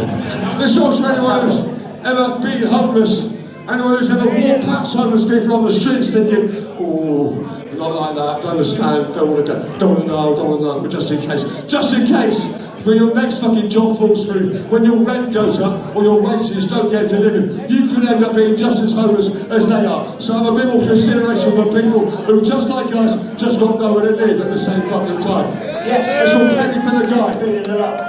This song's for anyone who's ever been homeless, anyone who's ever walked past homeless people on the streets thinking, oh, not like that, don't understand, don't want to know, but just in case, when your next fucking job falls through, when your rent goes up or your wages don't get delivered, you could end up being just as homeless as they are. So have a bit more consideration for people who, just like us, just got nowhere to live at the same fucking time. Yes, it's all plenty for the guy. Beating it up.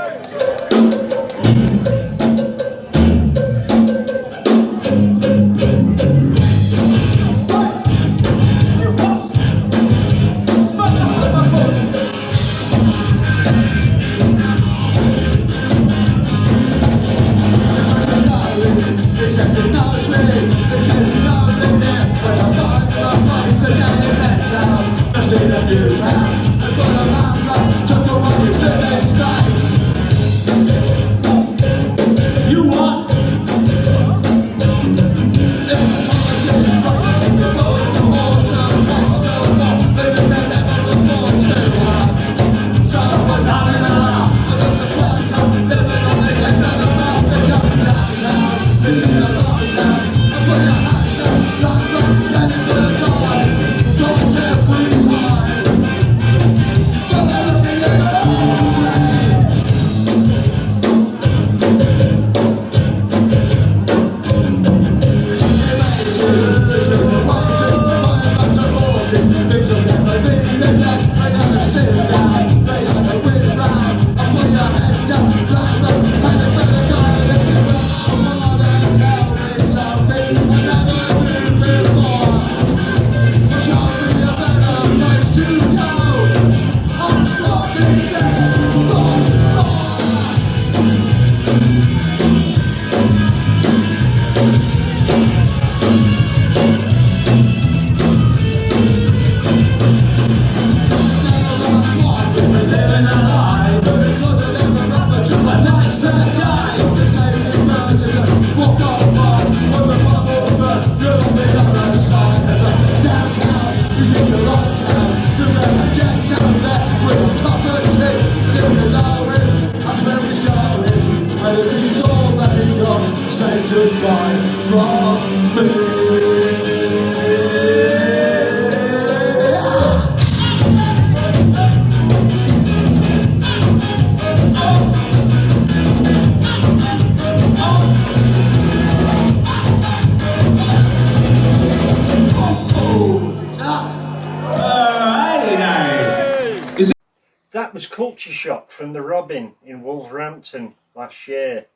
That was Culture Shock from the Robin in Wolverhampton last year.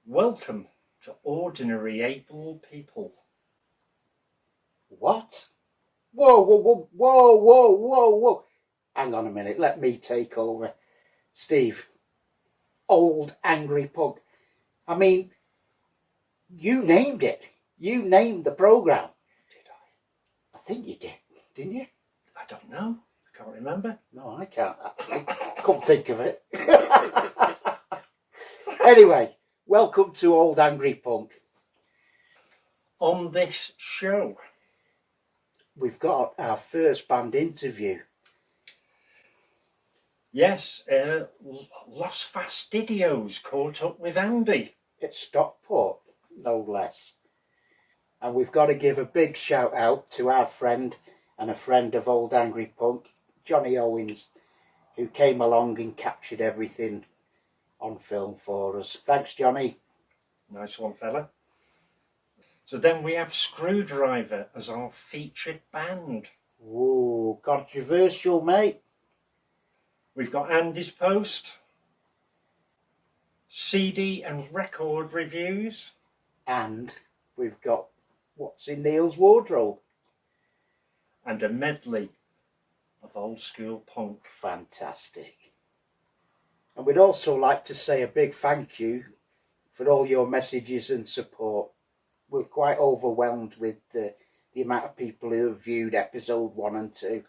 Welcome to Ordinary Able People. What? Whoa. Hang on a minute, let me take over. Steve, old angry pug. I mean, you named it. You named the programme. Did I? I think you did, didn't you? I don't know. I can't remember. No, I can't. I couldn't think of it. Anyway, welcome to Old Angry Punk. On this show, we've got our first band interview. Yes, Los Fastidios caught up with Andy. It's Stockport, no less. And we've got to give a big shout out to our friend and a friend of Old Angry Punk, Johnny Owens, who came along and captured everything on film for us. Thanks, Johnny. Nice one, fella. So then we have Skrewdriver as our featured band. Ooh, controversial, mate. We've got Andy's post, CD and record reviews. And we've got what's in Neil's wardrobe. And a medley of old school punk. Fantastic. And we'd also like to say a big thank you for all your messages and support. We're quite overwhelmed with the amount of people who have viewed episode 1 and 2.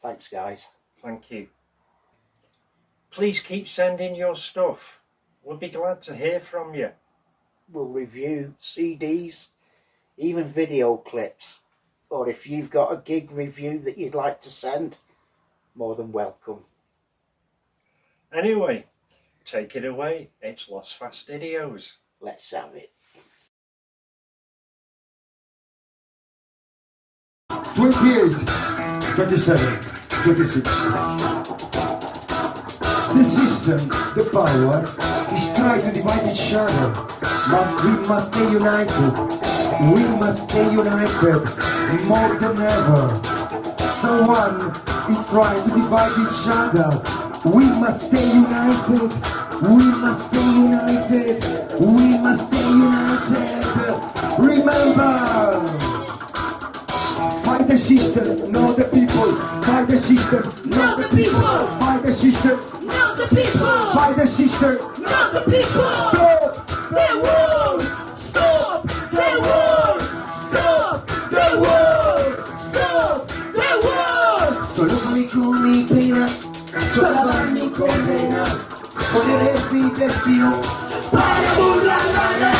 Thanks, guys. Thank you. Please keep sending your stuff. We'll be glad to hear from you. We'll review CDs, even video clips. Or if you've got a gig review that you'd like to send, more than welcome. Anyway, take it away. It's Los Fastidios. Let's have it. 28, 27, 26. The system, the power, is trying to divide each other, but we must stay united. We must stay united more than ever. Someone is trying to divide each other. We must stay united. We must stay united. We must stay united. Remember! Fight the system, not the people. Fight the system, not the people. Fight the system, not the people. Fight the system, not the people. Stop the war! Stop the war! Stop the war! Stop the war! Solo mi pena, sola mi condena. Poderes mi destino para burlar la ley.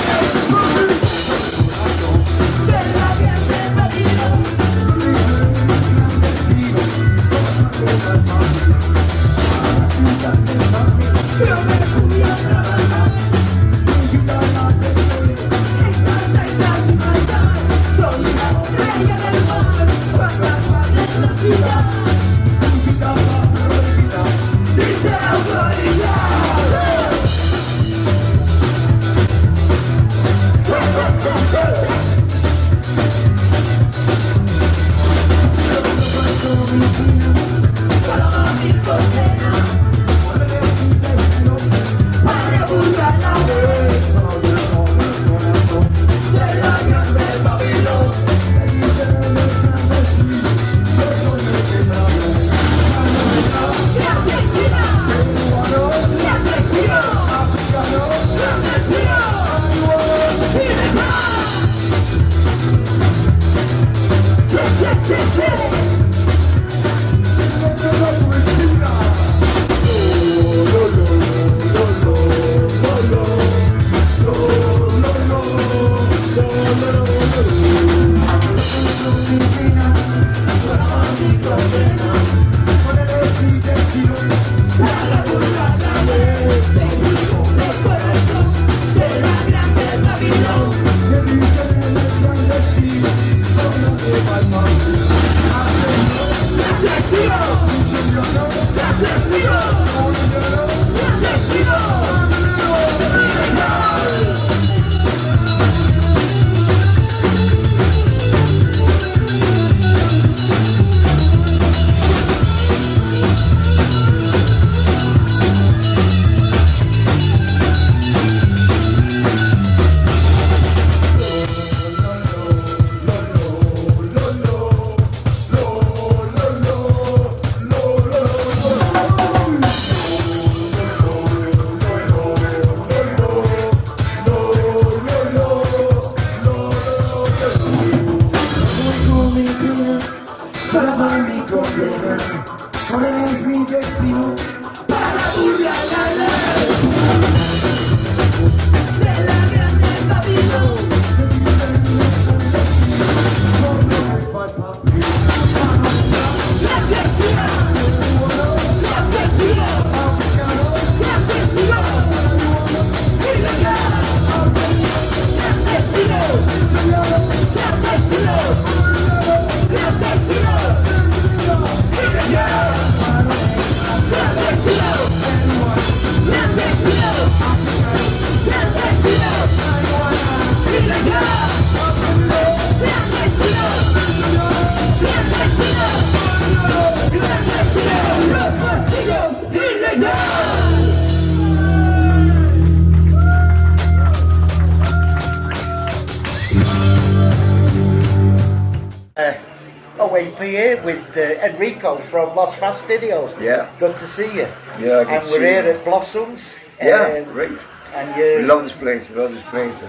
OAP here with Enrico from Los Fastidios. Yeah. Good to see you. Yeah, good and to we're see here you. at Blossoms. Yeah, great. And We love this place. We love this place.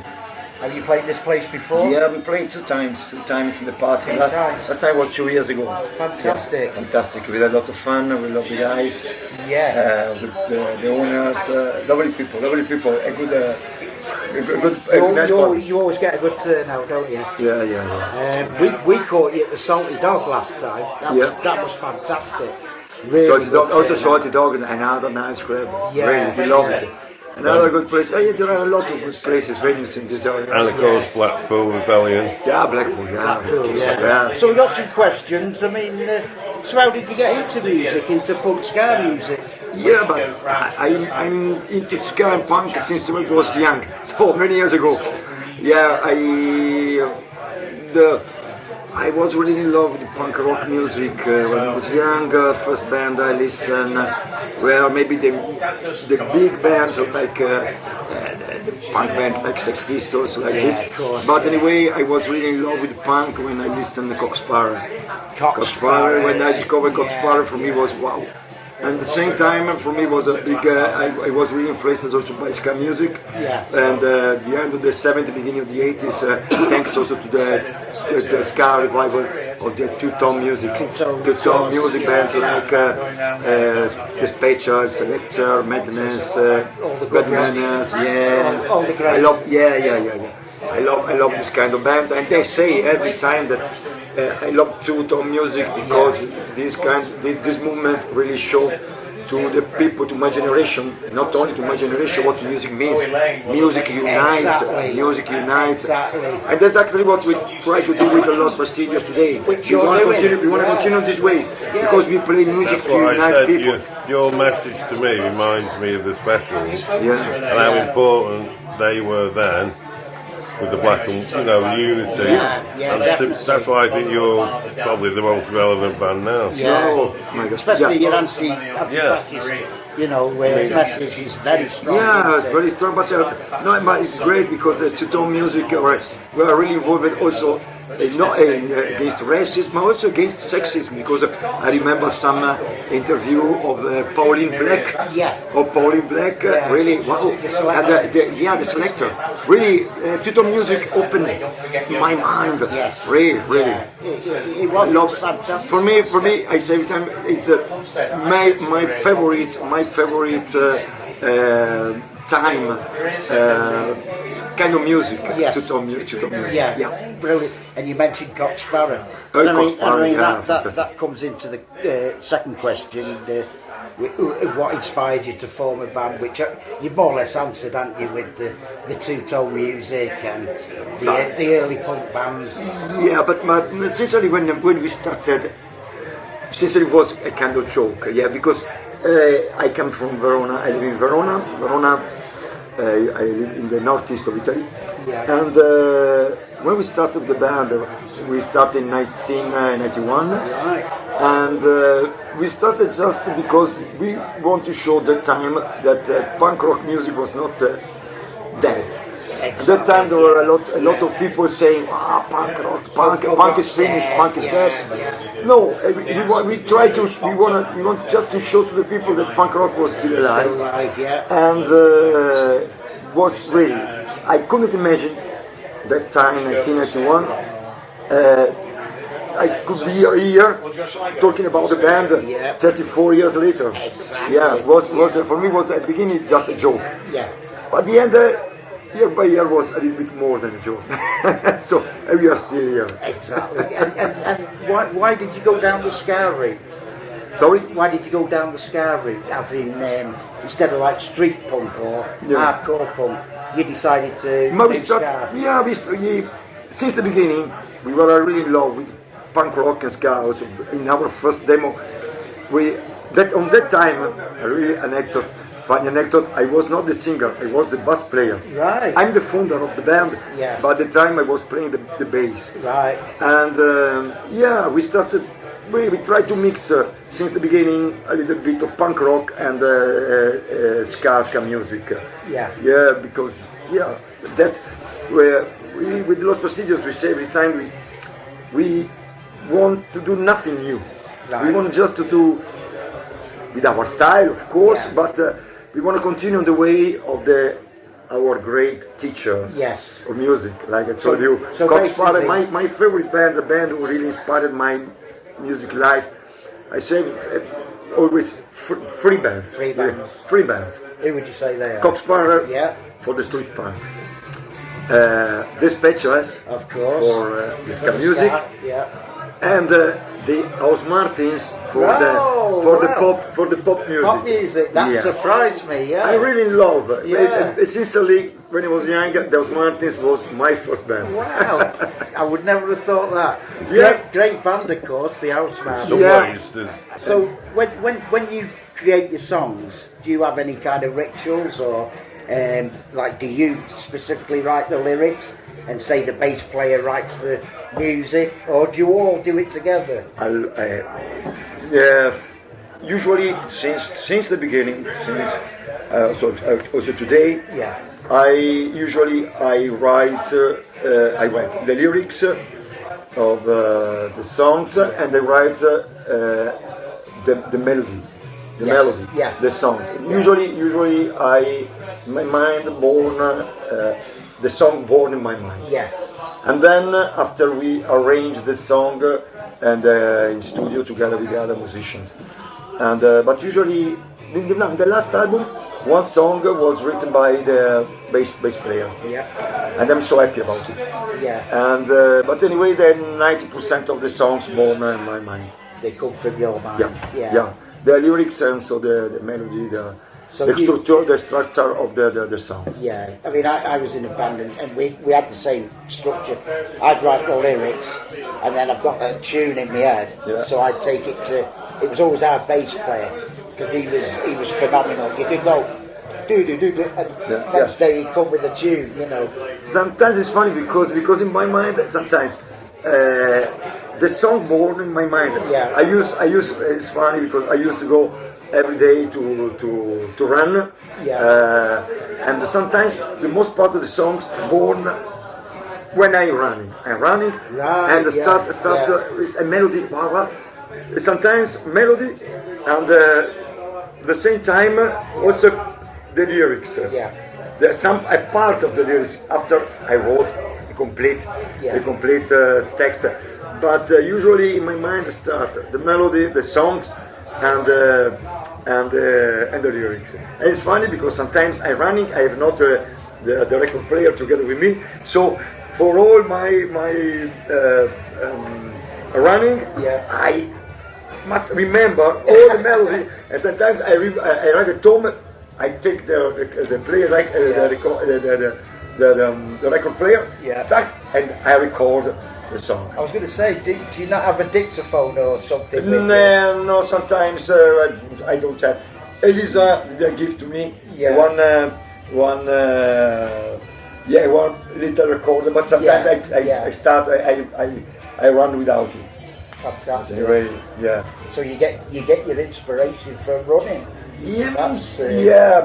have you played this place before? Yeah, we played two times in the past. Two last, times. last time was 2 years ago. Fantastic. Yeah, fantastic. We had a lot of fun. We love the guys. Yeah. The owners. Lovely people. A good. Nice party. You always get a good turnout, don't you? Yeah. We caught you at the Salty Dog last time. That was fantastic. Really Salty Dog, good also turnout. Salty Dog, and another nice club. Yeah, Really, we love yeah. it. Another good place. Yeah, there are a lot of good places, venues in this area. And of course, Blackpool Rebellion. Yeah, Blackpool, yeah. Yeah. So we got some questions. I mean, so how did you get into music, into punk ska music? Yeah, but I'm into ska and punk since I was young, so many years ago. Yeah, I was really in love with punk rock music when I was young. First band I listened were maybe the big bands like the punk band like Sex Pistols, like this. Of course, But anyway, I was really in love with punk when I listened to Cock Sparrer. When I discovered Cock Sparrer, for me was wow. And at the same time, for me was a big. I was really influenced also by ska music. Yeah. And the end of the 70s, beginning of the 80s, thanks also to the ska revival of the two-tone music. Two-tone music bands like the Spectres, Selector, Madness, Bad Manners, yeah. All the greats. I love, yeah. I love this kind of bands, and they say every time that I love two-tone music because this movement really showed to the people, to my generation, not only to my generation, what music means. Music unites, music unites, and that's actually what we try to do with the Los Fastidios today. We want to continue this way because we play music That's to what I unite said. people. Your message to me reminds me of the Specials Yeah. and how important they were then. With the black and unity. And that's why I think you're probably the most relevant band now. Oh my God. Especially Yeah. your anti-fascist, where message is very strong. Yeah, it's isn't it? very strong, but but it's great because the two-tone music we are really involved also not against racism, but also against sexism. Because I remember some interview of Pauline Black. Yes. Of Pauline Black, really wow. The Selector. And the Selector. Really, two-tone music opened my mind. Yes. Really. Yeah. It was fantastic. For me, I say every time it's my favorite time kind of music. Yes. Two-tone music. Yeah, brilliant. And you mentioned Cock Sparrer. Oh, Cock Sparrer, yeah, that comes into the second question. What inspired you to form a band? Which you more or less answered, haven't you, with the two-tone music and the early punk bands? Yeah, but essentially when we started, sincerely it was a kind of joke. Yeah, because I come from Verona. I live in Verona. I live in the northeast of Italy. Yeah. And when we started the band, we started in 1991. Right. And we started just because we want to show the time that punk rock music was not dead. At that time there were a lot of people saying, punk rock, punk is finished, punk is dead. No, we want just to show to the people that punk rock was still alive. And was really, I couldn't imagine that time, 1991. I could be here talking about the band 34 years later. Exactly. Yeah, was for me was at the beginning just a joke. Yeah. But at the end, year by year was a little bit more than a joke. So we are still here. Exactly. and why did you go down the ska route? Sorry? Why did you go down the ska route? As in, instead of like street punk or hardcore punk, you decided to do ska? Yeah, we since the beginning we were really in love with punk rock and ska. Also in our first demo, on that time, a really funny anecdote, I was not the singer, I was the bass player. Right. I'm the founder of the band, Yeah. but at the time I was playing the bass. Right. And we started, we tried to mix since the beginning a little bit of punk rock and ska music. Yeah. Yeah, because, that's where with Los Fastidios we say every time we want to do nothing new. Right. We want just to do with our style, of course, but we want to continue the way of our great teachers of music. Like I told you, so Cock Sparrer, basically- my favorite band, the band who really inspired my music life. I say always free bands. Free bands. Yeah, free bands. Who would you say they are? Cock Sparrer Yeah. for the street punk. The Spectres Of course. for the ska music. Yeah. And the House Martins for the pop music. Pop music, that Yeah. surprised me, yeah. I really love it. Yeah. Essentially, when I was young, the House Martins was my first band. Wow, I would never have thought that. Yeah. Great band, of course, the House Man. Some Yeah. ways there's- So when you create your songs, do you have any kind of rituals, or like do you specifically write the lyrics and say the bass player writes the music, or do you all do it together? Yeah, usually since the beginning, also today, Yeah. I write the lyrics of the songs, and I write the melody. The Yes, melody, yeah. the songs. Usually, my mind the song born in my mind. Yeah. And then after we arrange the song and in studio together with the other musicians. And but usually in the last album, one song was written by the bass player. Yeah. And I'm so happy about it. Yeah. And but anyway, then 90% of the songs born in my mind. They come from your mind. Yeah. The lyrics and so the melody, the structure of the song. Yeah, I mean, I was in a band and we had the same structure. I'd write the lyrics and then I've got a tune in my head, Yeah. so I'd take it to. It was always our bass player because he was phenomenal. You could go do, and next day he'd come with a tune, you know. Sometimes it's funny because in my mind sometimes the song born in my mind. Yeah. I use it's funny because I used to go every day to run. Yeah. And sometimes the most part of the songs born when I'm running. Right, and start with a melody. Sometimes melody and the same time also the lyrics. Yeah. There's a part of the lyrics after I wrote the complete text. But usually in my mind start the melody, the songs, and the lyrics. And it's funny because sometimes I'm running, I have not the record player together with me. So for all my running, Yeah. I must remember all the melody. And sometimes I write at home. I take the player the record player, Yeah. and I record the song. I was going to say, do you not have a dictaphone or something? With No, sometimes I don't have. Elisa, they give to me Yeah. one little recorder, but sometimes Yeah. I start, I run without it. Fantastic. Anyway, yeah. So you get your inspiration from running. Yeah, That's,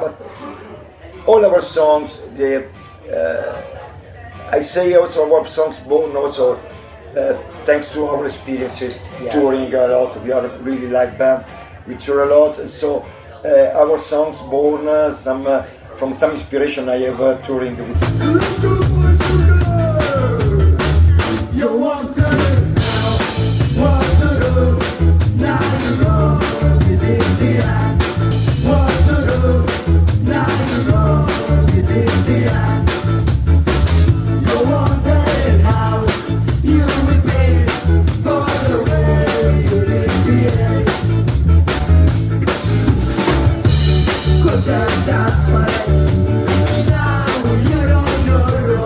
but all our songs, I say also our songs born also thanks to our experiences touring a lot. We are a really live band. We tour a lot, and so our songs born from some inspiration I have touring with. You want to know what to do. Now you know this is the end. What to do. Now you know this is the end. You wanted how you would be for the way you did create. 'Cause that's what now you don't know.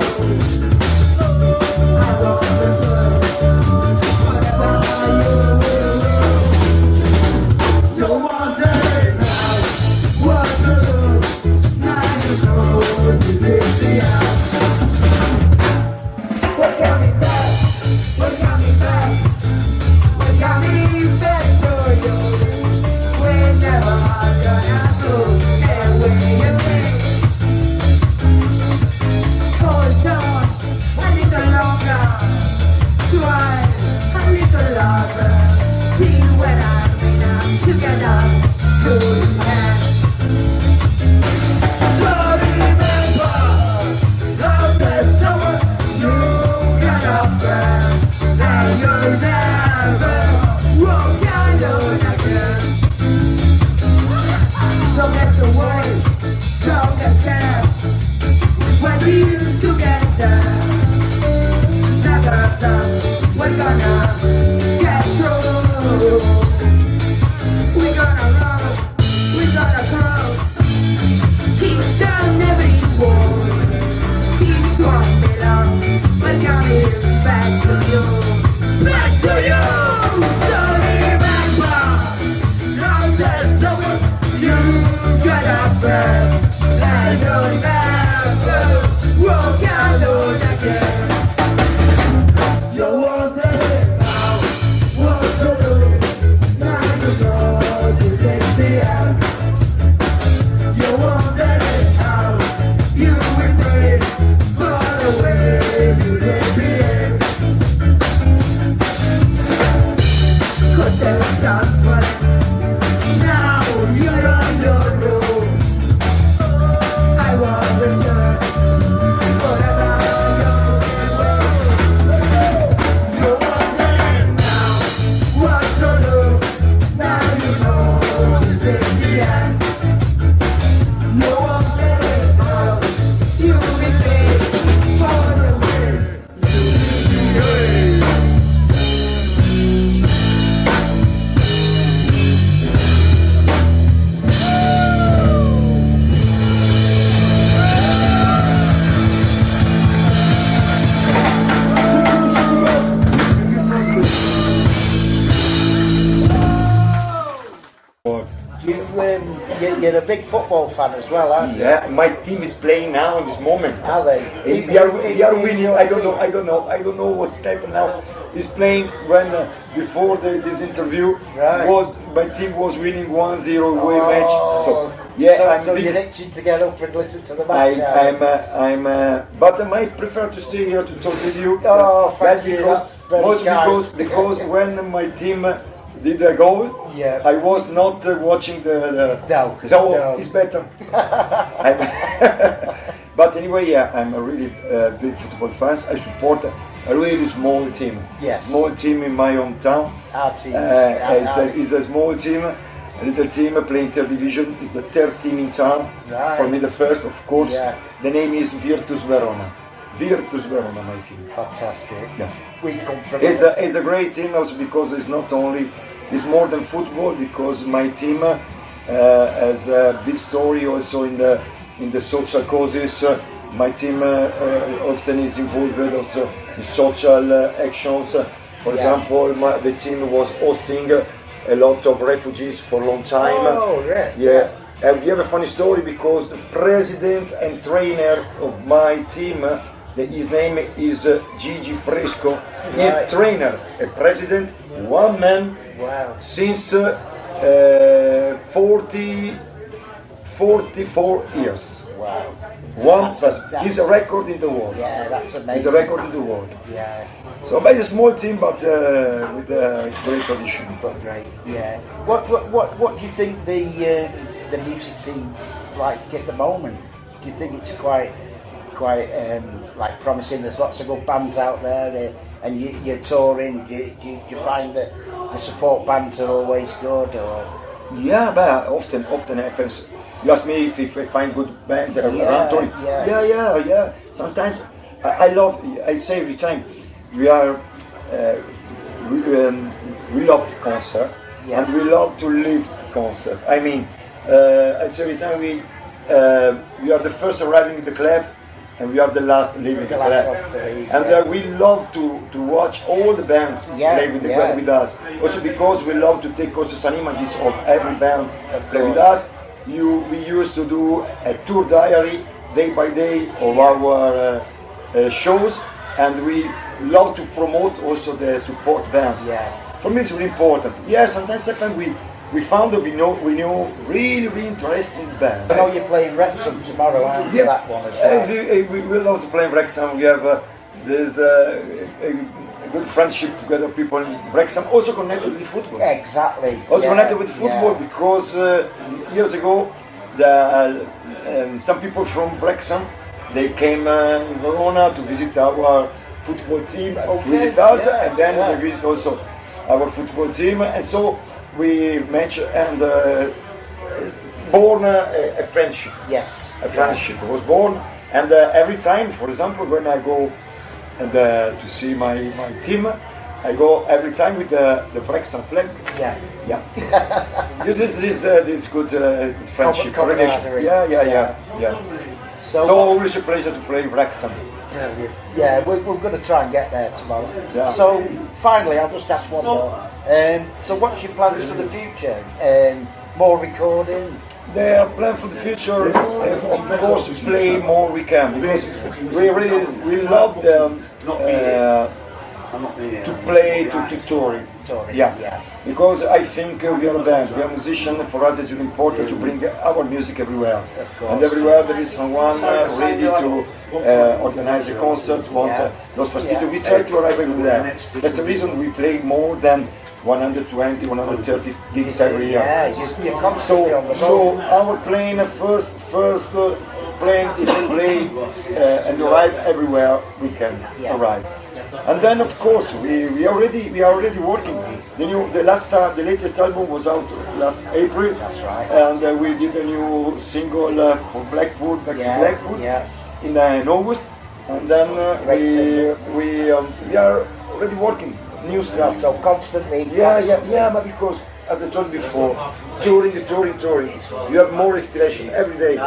You're a big football fan as well, aren't you? Yeah, my team is playing now in this moment. Are they? We are winning. I don't know what happened now. He's playing when before this interview my team was winning 1-0 away match. So yeah, so you're itching to get up and listen to the match. But I might prefer to stay here to talk with you. Oh, thank you. That's very kind. Because when my team did a goal, I was not watching the No, it's better. But anyway, I'm a really big football fan. I support a really small team. Yes. Small team in my hometown. Our team. It's a small team, a little team playing third division. It's the third team in town. Right. For me, the first, of course. Yeah. The name is Virtus Verona. Virtus Verona, my team. Fantastic. Yeah. We come from It's a great team also because it's more than football, because my team has a big story also in the social causes. My team often is involved also in social actions. For example, the team was hosting a lot of refugees for a long time. Oh, right. Yeah. And we have a funny story because the president and trainer of my team, his name is Gigi Fresco. He's trainer, a president, one man. Wow. Since 44 years. Wow. One person. He's a record in the world. Yeah, that's amazing. He's a record in the world. Yeah. So by a small team, but with a great tradition. But great. Yeah. What do you think the music scene like at the moment? Do you think it's quite like promising? There's lots of good bands out there, and you're touring. Do you find that the support bands are always good, or? Yeah, but often happens. You ask me if I find good bands around touring. Yeah. Sometimes I say every time we love the concert, and we love to live the concert. I mean, I say every time we are the first arriving at the club, and we are the last leaving the club. And we love to watch all the bands play with the club with us. Also because we love to take also some images of every band that play with us. We used to do a tour diary day by day of our shows, and we love to promote also the support bands. Yeah. For me it's really important. Yeah, sometimes we found that we know really interesting bands. I know you're playing Wrexham tomorrow, aren't you? That one as well. We love to play in Wrexham. We have there's a good friendship together. People in Wrexham also connected with football. Exactly. Also connected with football because years ago, some people from Wrexham, they came in Verona to visit our football team, visit us, and then they visit also our football team, and so we met and born a friendship. Yes. A friendship was born, and every time, for example, when I go and to see my team, I go every time with the Wrexham flag. Yeah. This is good friendship relation. Yeah. So always a pleasure to play Wrexham. Brilliant. Yeah, we're going to try and get there tomorrow. Yeah. So finally, I'll just ask one more. So what's your plans for the future? More recording? The plan for the future, of course, play more we can, because we love to play to touring. Yeah. Because I think we are a band, we are musicians. For us, it's really important to bring our music everywhere, and everywhere there is someone ready to organize a concert. Los Fastidios, we try to arrive everywhere. That's the reason we play more than 120, 130 gigs every year. You're constantly on the road. So our plan, first plan is to play and arrive everywhere we can arrive. And then of course we are already working the latest album was out last April. That's right. And we did a new single for Blackwood, back in Blackwood, in August. And then we are already working new stuff. So constantly. Yeah, but because, as I told you before, touring, you have more inspiration every day.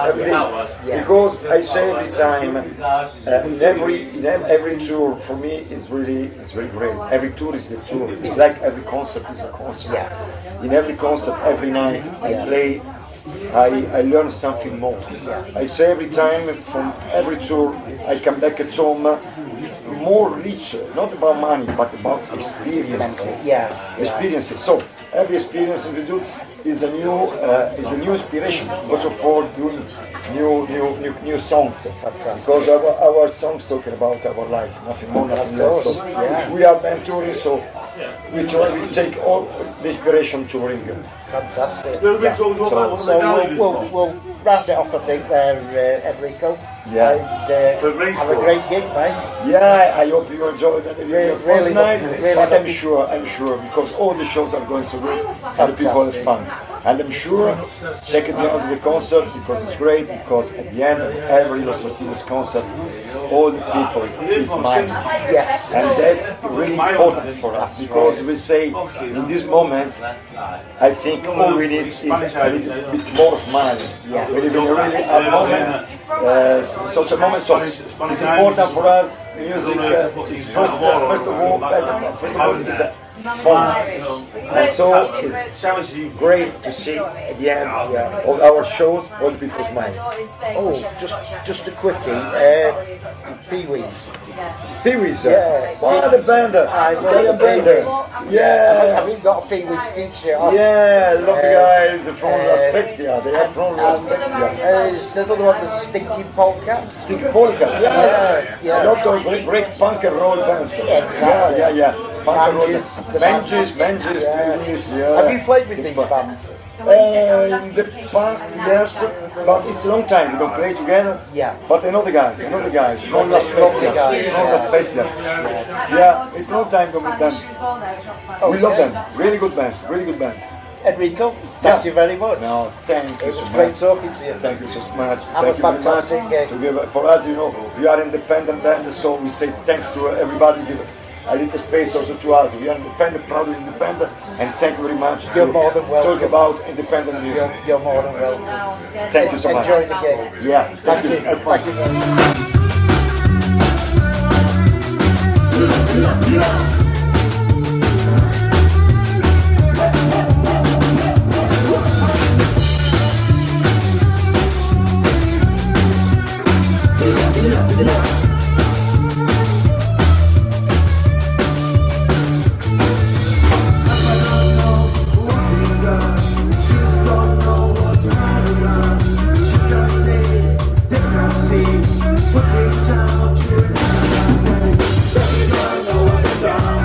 Because I say every time, in every tour for me is really great. Every tour is the tour. It's like every concert is a concert. Yeah. In every concert, every night I play, I learn something more. I say every time from every tour I come back at home more rich, not about money, but about experiences. Experiences. So every experience we do is a new inspiration, also for doing new songs. Because our songs talking about our life, nothing more, nothing less. So we are band touring, so we take all the inspiration touring. Fantastic. So we'll round it off, I think, there, Enrico. Yeah. And have a great gig, mate. Yeah, I hope you enjoyed that. Really, but I'm sure, because all the shows are going so good, and the people have fun. And I'm sure, check it out the concert, because it's great, because at the end of every Los Fastidios concert, all the people is mine. Yes. And that's really important for us, because we say, in this moment, I think all we need is a little bit more smiling. We live in a really hard moment, such a moment, so it's important for us. Music is first of all, is fun, and so it's great to see at the end of our shows all the people's mind. Oh, just a quickie. Pee-wees. Pee-wees, Yeah. What a band! Italian band. Yeah. Have you got a Pee-wees t-shirt on? Yeah, lovely guys from La Spezia. They are from La Spezia. Is another one the Stinky Polecats? Stinky Polecats, Yeah. A lot of great punk and roll bands. Exactly. Yeah. Punk and roll bands. Benjis, Pee-wees, Have you played with these bands? In the past, yes, but it's a long time we don't play together. Yeah. But I know the guys from La Spezia. Yeah, it's a long time we don't meet them. We love them. Really good bands. Enrico, thank you very much. No, thank you It so was much. great talking to you. Thank you so much. Have a fantastic gig. For us, we are independent band, so we say thanks to everybody. Give a little space also to us. We are independent, proudly independent, and thank you very much. You're more than welcome. Talk about independent music. You're more than welcome. Thank you so much. Enjoy the gig. Yeah, Thank you. Have fun. Thank you very much. Down.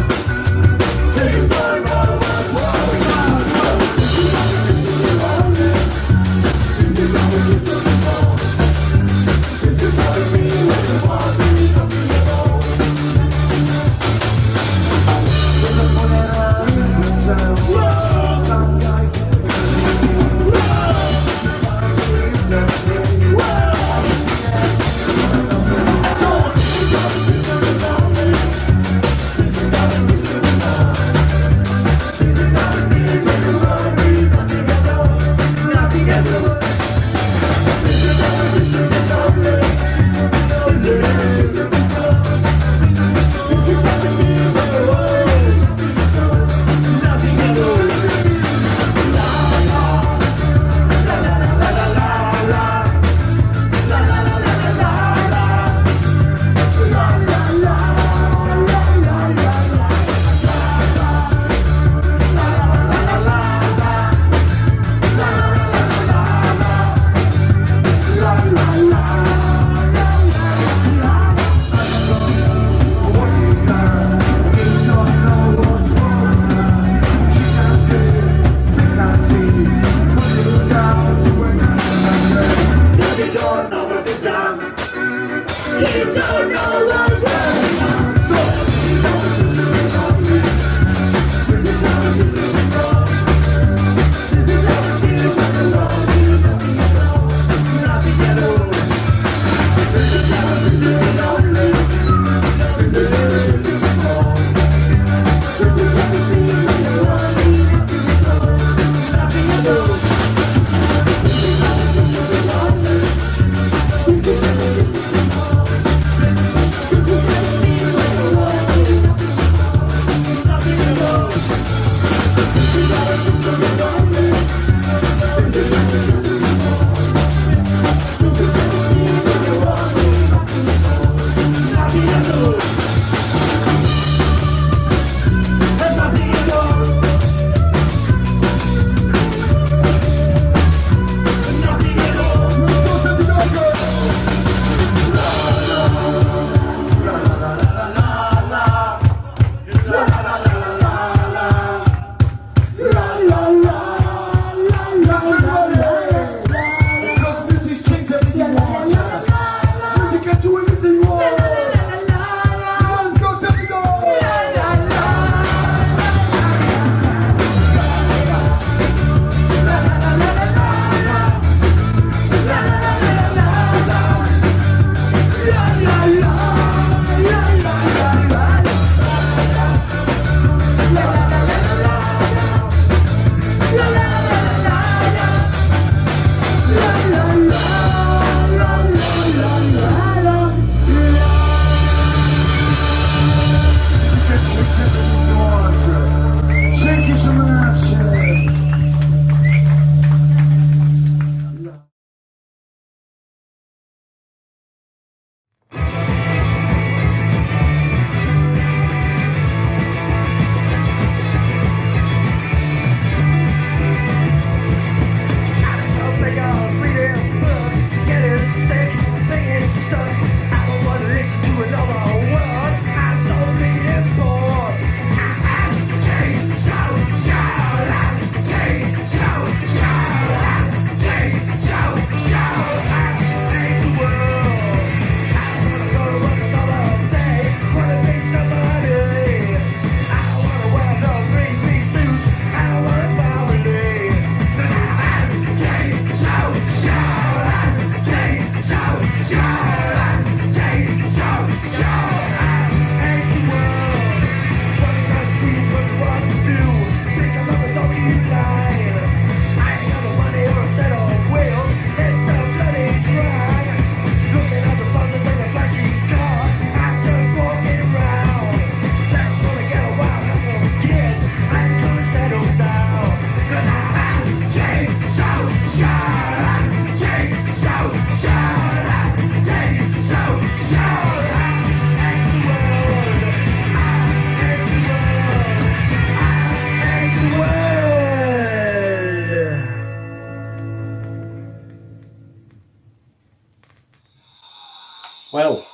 Well,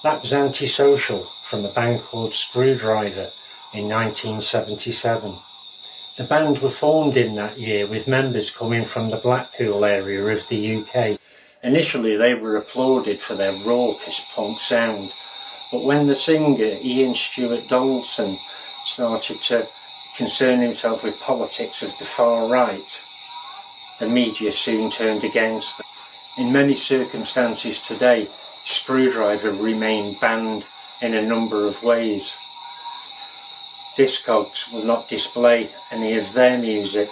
that was Antisocial from a band called Skrewdriver in 1977. The band were formed in that year with members coming from the Blackpool area of the UK. Initially they were applauded for their raucous punk sound, but when the singer Ian Stewart Donaldson started to concern himself with politics of the far right, the media soon turned against them. In many circumstances today, Skrewdriver remain banned in a number of ways. Discogs will not display any of their music.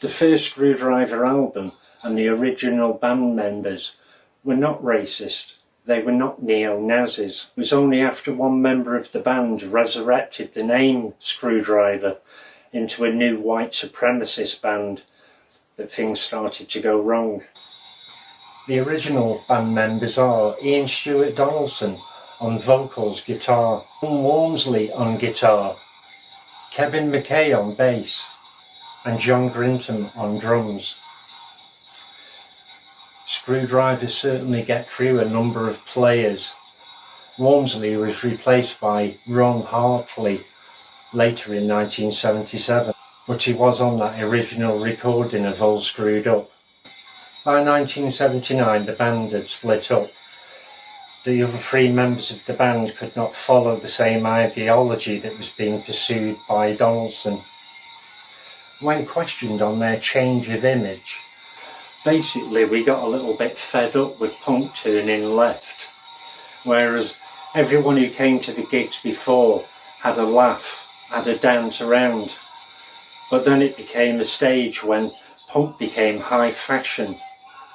The first Skrewdriver album and the original band members were not racist. They were not neo-Nazis. It was only after one member of the band resurrected the name Skrewdriver into a new white supremacist band that things started to go wrong. The original band members are Ian Stewart Donaldson on vocals, guitar, Tom Walmsley on guitar, Kevin McKay on bass, and John Grinton on drums. Skrewdriver certainly get through a number of players. Walmsley was replaced by Ron Hartley later in 1977, but he was on that original recording of All Screwed Up. By 1979 the band had split up. The other three members of the band could not follow the same ideology that was being pursued by Donaldson. When questioned on their change of image, basically we got a little bit fed up with punk turning left, whereas everyone who came to the gigs before had a laugh, had a dance around. But then it became a stage when punk became high fashion,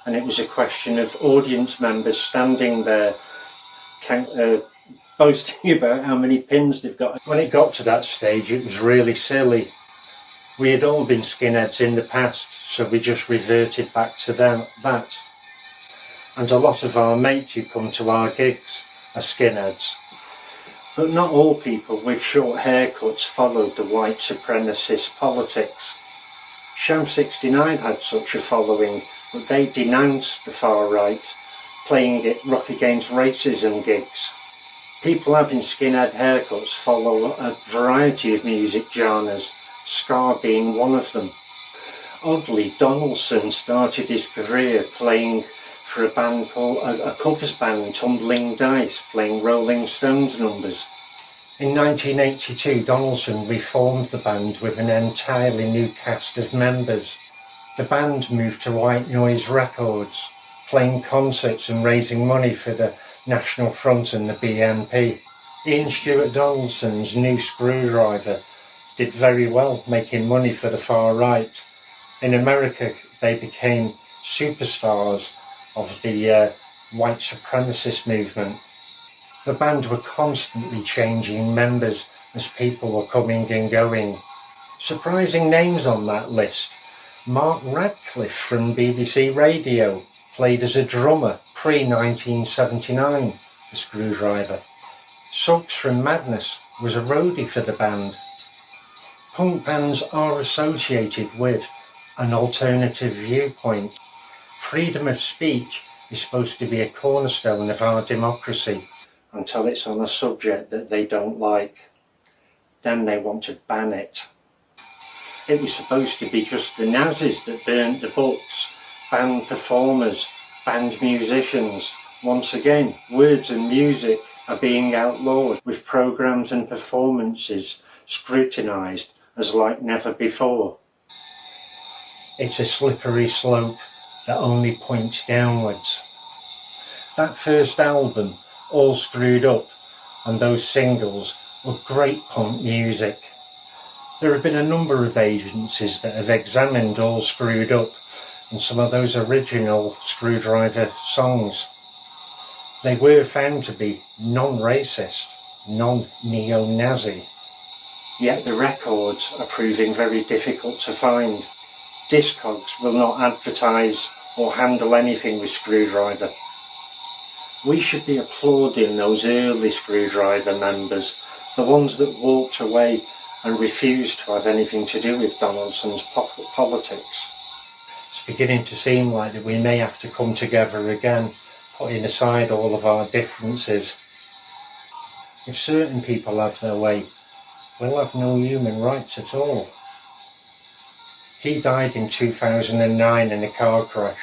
and it was a question of audience members standing there boasting about how many pins they've got. When it got to that stage, it was really silly. We had all been skinheads in the past, so we just reverted back to that. And a lot of our mates who come to our gigs are skinheads. But not all people with short haircuts followed the white supremacist politics. Sham 69 had such a following, but they denounced the far right, playing at Rock Against Racism gigs. People having skinhead haircuts follow a variety of music genres, ska being one of them. Oddly, Donaldson started his career playing for a band called a covers band, Tumbling Dice, playing Rolling Stones numbers. In 1982, Donaldson reformed the band with an entirely new cast of members. The band moved to White Noise Records, playing concerts and raising money for the National Front and the BNP. Ian Stewart Donaldson's new Skrewdriver did very well, making money for the far right. In America, they became superstars of the white supremacist movement. The band were constantly changing members as people were coming and going. Surprising names on that list. Mark Radcliffe from BBC Radio played as a drummer pre-1979 for Skrewdriver. Suggs from Madness was a roadie for the band. Punk bands are associated with an alternative viewpoint. Freedom of speech is supposed to be a cornerstone of our democracy until it's on a subject that they don't like. Then they want to ban it. It was supposed to be just the Nazis that burnt the books, banned performers, banned musicians. Once again, words and music are being outlawed, with programmes and performances scrutinised as like never before. It's a slippery slope that only points downwards. That first album, All Screwed Up, and those singles were great punk music. There have been a number of agencies that have examined All Screwed Up and some of those original Skrewdriver songs. They were found to be non-racist, non-neo-Nazi. Yet the records are proving very difficult to find. Discogs will not advertise or handle anything with Skrewdriver. We should be applauding those early Skrewdriver members, the ones that walked away and refused to have anything to do with Donaldson's politics. It's beginning to seem like that we may have to come together again putting aside all of our differences, if certain people have their way, we'll have no human rights at all. He died in 2009 in a car crash.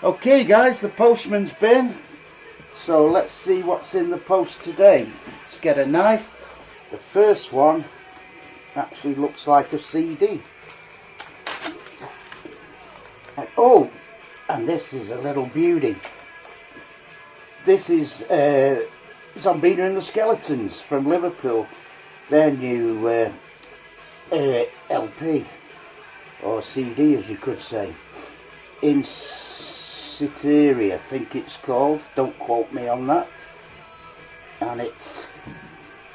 Okay guys, the postman's been, so let's see what's in the post today. Let's get a knife. The first one actually looks like a CD. Oh, and this is a little beauty. This is Zombina and the Skeletons from Liverpool, their new LP, or CD as you could say, in Citeria, I think it's called, don't quote me on that. And it's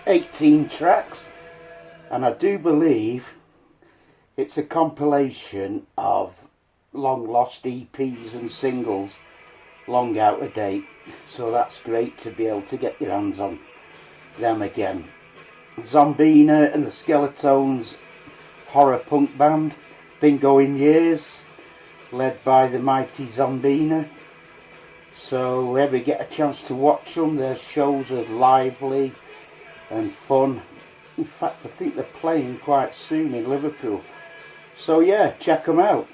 18 tracks, and I do believe it's a compilation of long lost EPs and singles, long out of date, so that's great to be able to get your hands on them again. Zombina and the Skeletons, horror punk band, been going years, led by the mighty Zombina. So ever get a chance to watch them, their shows are lively and fun. In fact, I think they're playing quite soon in Liverpool. So yeah, check them out.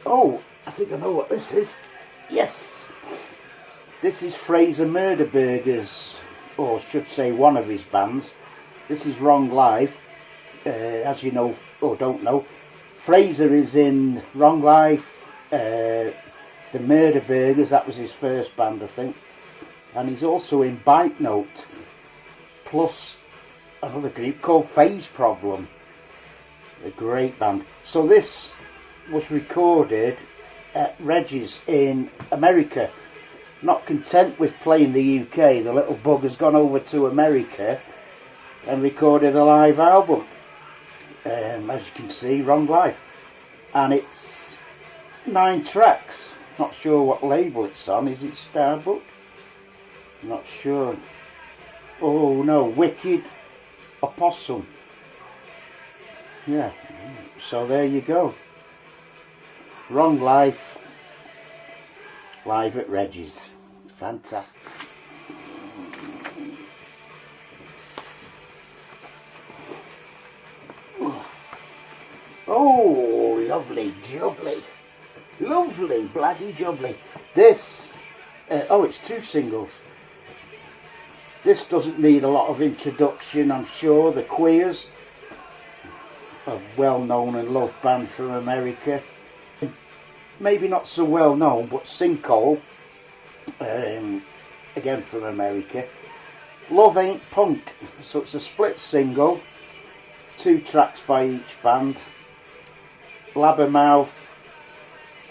Oh, I think I know what this is. Yes! This is Fraser Murderburger's, or I should say one of his bands. This is Wrong Life. As you know, or don't know, Fraser is in Wrong Life, the Murderburgers, that was his first band I think, and he's also in Bite Note, plus another group called Phase Problem, a great band. So this was recorded at Reggie's in America. Not content with playing the UK, the little bug has gone over to America and recorded a live album. As you can see, Wrong Life, and it's 9 tracks. Not sure what label it's on. Is it Starbuck? Not sure. Oh no, Wicked Opossum. Yeah, so there you go. Wrong Life, live at Reggie's. Fantastic. Oh, lovely jubbly. Lovely bloody jubbly. This, it's 2 singles. This doesn't need a lot of introduction, I'm sure. The Queers, a well-known and loved band from America. Maybe not so well known, but Sinkhole, again from America. Love Ain't Punk, so it's a split single, 2 tracks by each band. Blabbermouth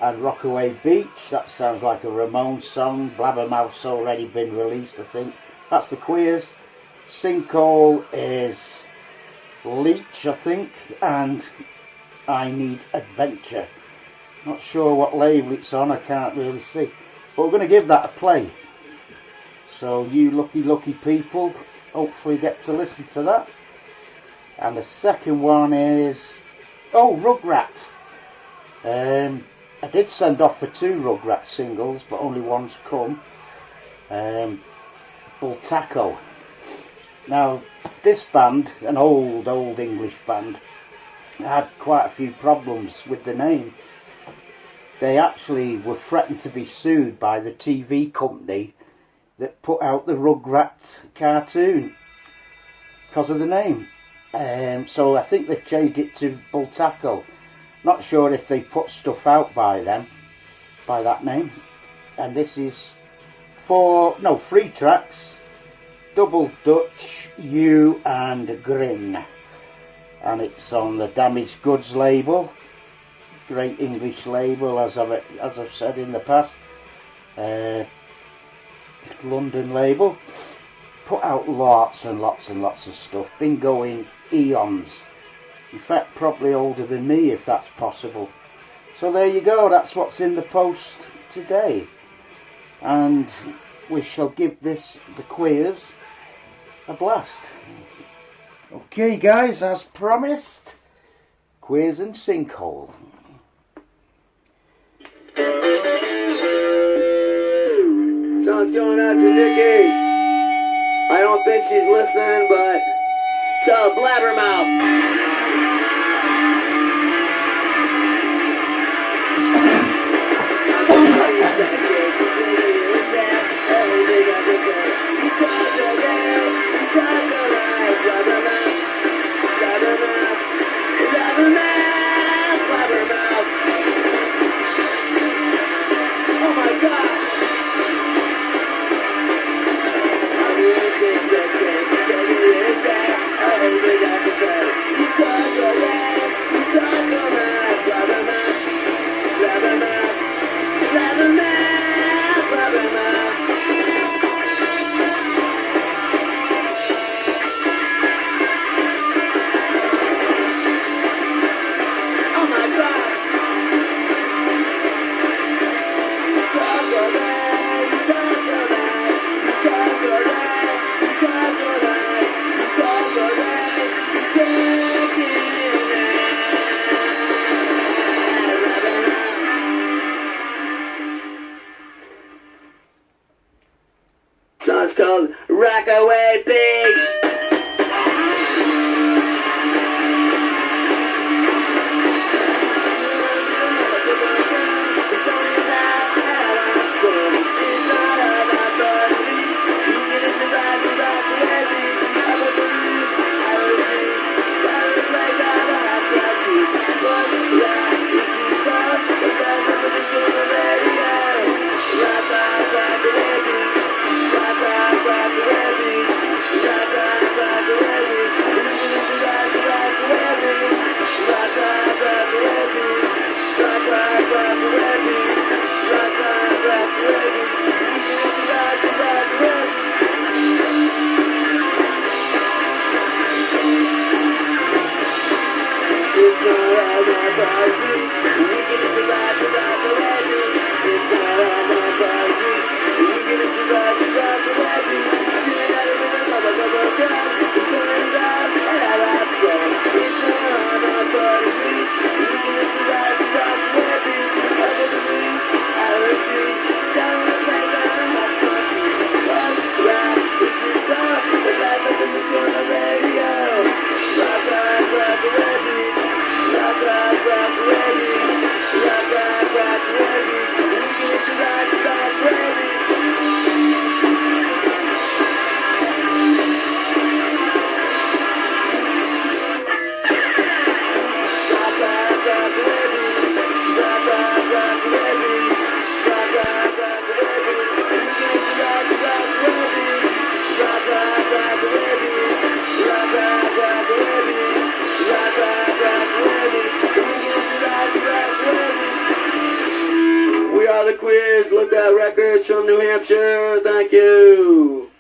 and Rockaway Beach, that sounds like a Ramones song. Blabbermouth's already been released, I think. That's the Queers. Sinkhole is Leech, I think, and I Need Adventure. Not sure what label it's on, I can't really see. But we're going to give that a play. So you lucky people hopefully get to listen to that. And the second one is, Rugrats. I did send off for 2 Rugrats singles, but only one's come. Bultaco. Now, this band, an old English band, had quite a few problems with the name. They actually were threatened to be sued by the TV company that put out the Rugrats cartoon because of the name. So I think they've changed it to Bultaco. Not sure if they put stuff out by them, by that name. And this is 3 tracks. Double Dutch, You and Grin. And it's on the Damaged Goods label. Great English label, as I've said in the past. London label. Put out lots and lots and lots of stuff. Been going eons. In fact, probably older than me, if that's possible. So there you go, that's what's in the post today. And we shall give this, the Queers, a blast. Okay guys, as promised, Queers and Sinkhole. Song's going out to Nikki. I don't think she's listening, but tell Blabbermouth. Oh my God! Song's called Rockaway Beach. the quiz, look at records from New Hampshire. Thank you.